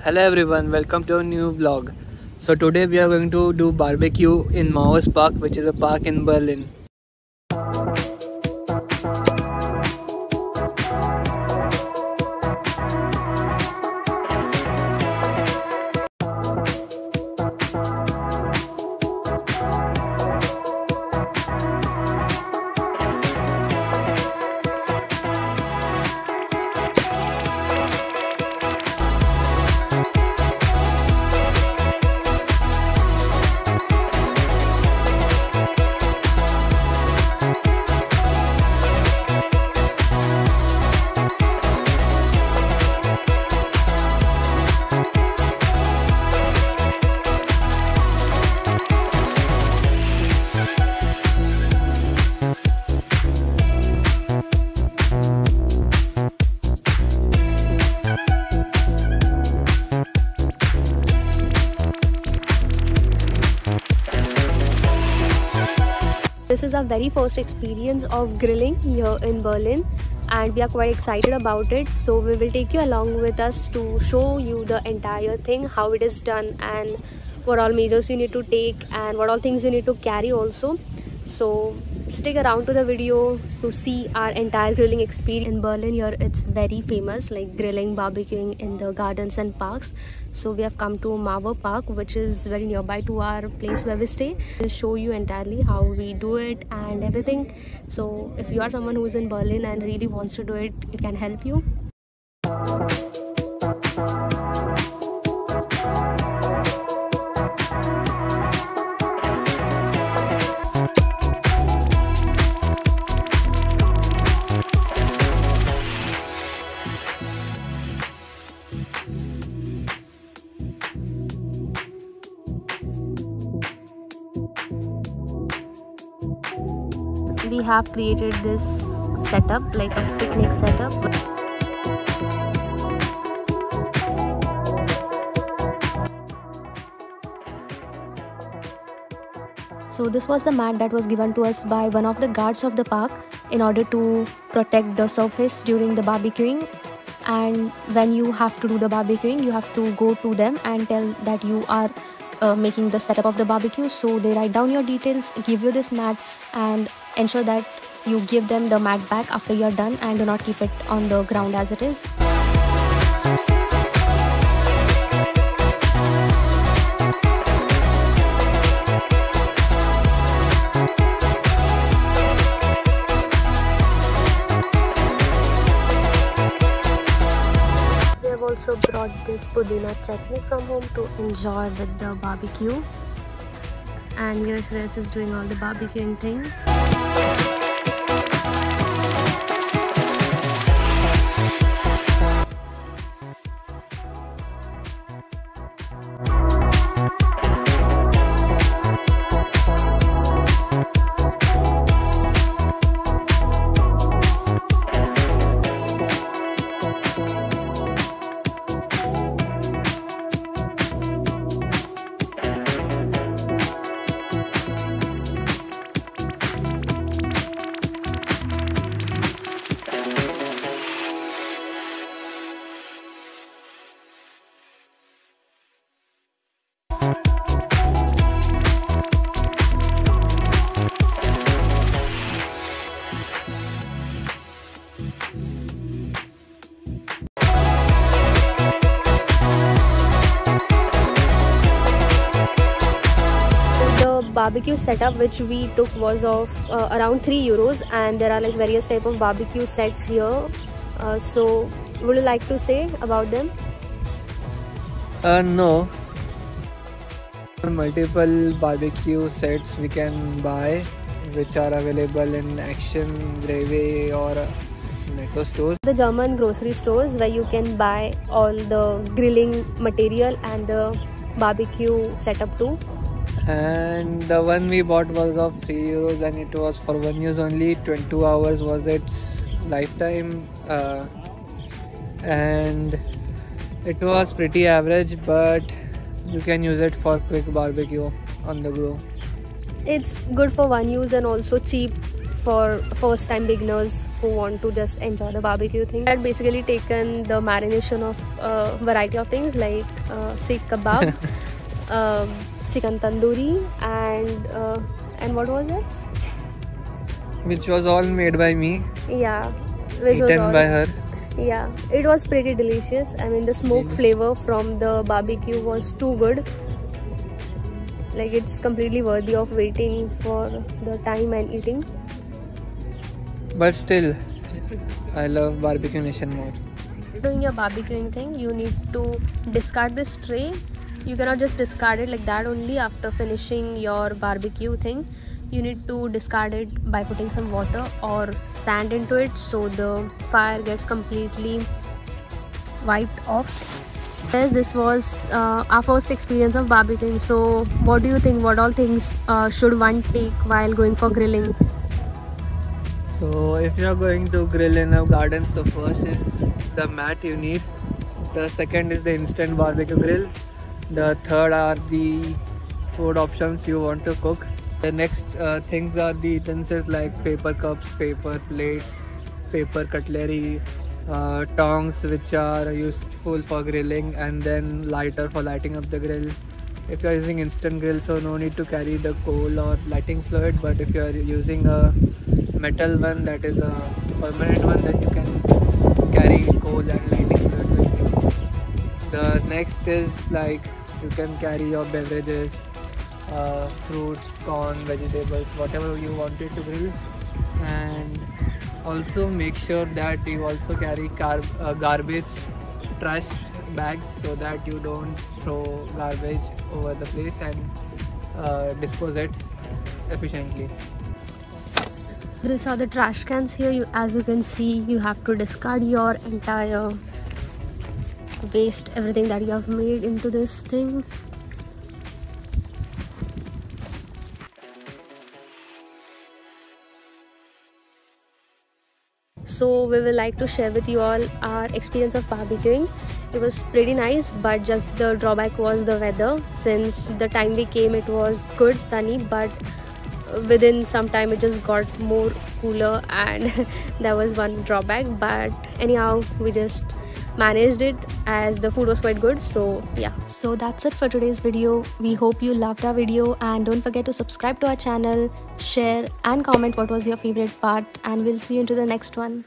Hello everyone, welcome to a new vlog. So today we are going to do barbecue in Mauer's Park, which is a park in Berlin. This is our very first experience of grilling here in Berlin and we are quite excited about it. So we will take you along with us to show you the entire thing, how it is done and what all measures you need to take and what all things you need to carry also. So stick around to the video to see our entire grilling experience in Berlin. Here it's very famous, like grilling, barbecuing in the gardens and parks. So we have come to Mauer Park, which is very nearby to our place where we stay. I'll show you entirely how we do it and everything. So if you are someone who is in Berlin and really wants to do it, it can help you. We have created this setup, like a picnic setup. So this was the mat that was given to us by one of the guards of the park in order to protect the surface during the barbecuing. And when you have to do the barbecuing, you have to go to them and tell that you are making the setup of the barbecue. So they write down your details, give you this mat and ensure that you give them the mat back after you're done and do not keep it on the ground as it is. We have also brought this pudina chutney from home to enjoy with the barbecue. And here Shreyas is doing all the barbecuing thing. Barbecue setup which we took was of around €3 and there are like various type of barbecue sets here. So would you like to say about them? No. Multiple barbecue sets we can buy, which are available in Action, Breve or Netto stores. The German grocery stores where you can buy all the grilling material and the barbecue setup too. And the one we bought was of €3 and it was for 1 use only. 22 hours was its lifetime and it was pretty average, but you can use it for quick barbecue on the go. It's good for 1 use and also cheap for first time beginners who want to just enjoy the barbecue thing. I had basically taken the marination of variety of things like sikh kebab, chicken tandoori, and what was this? Which was all made by me. Yeah, which eaten was all by her. Yeah, it was pretty delicious. I mean, the smoke flavor from the barbecue was too good. Like, it's completely worthy of waiting for the time and eating. But still, I love Barbecue Nation more. Doing your barbecuing thing, you need to discard this tray. You cannot just discard it like that only after finishing your barbecue thing. You need to discard it by putting some water or sand into it so the fire gets completely wiped off. Yes, this was our first experience of barbecuing. So what do you think? What all things should one take while going for grilling? So if you're going to grill in a garden, so first is the mat you need. The second is the instant barbecue grill. The third are the food options you want to cook. The next things are the utensils like paper cups, paper plates, paper cutlery, tongs which are useful for grilling, and then lighter for lighting up the grill. If you are using instant grill, so no need to carry the coal or lighting fluid, but if you are using a metal one, that is a permanent one, then you can carry coal and lighting fluid with you. The next is like you can carry your beverages, fruits, corn, vegetables, whatever you wanted to grill. And also make sure that you also carry garbage trash bags so that you don't throw garbage over the place, and dispose it efficiently. These are the trash cans here. As you can see, you have to discard your entire waste, everything that you have made into this thing. So we will like to share with you all our experience of barbecuing. It was pretty nice, but just the drawback was the weather. Since the time we came, it was good, sunny, but within some time it just got more cooler, and that was one drawback. But anyhow, we just managed it as the food was quite good. So yeah, so that's it for today's video. We hope you loved our video, and don't forget to subscribe to our channel, share and comment what was your favorite part, and we'll see you into the next one.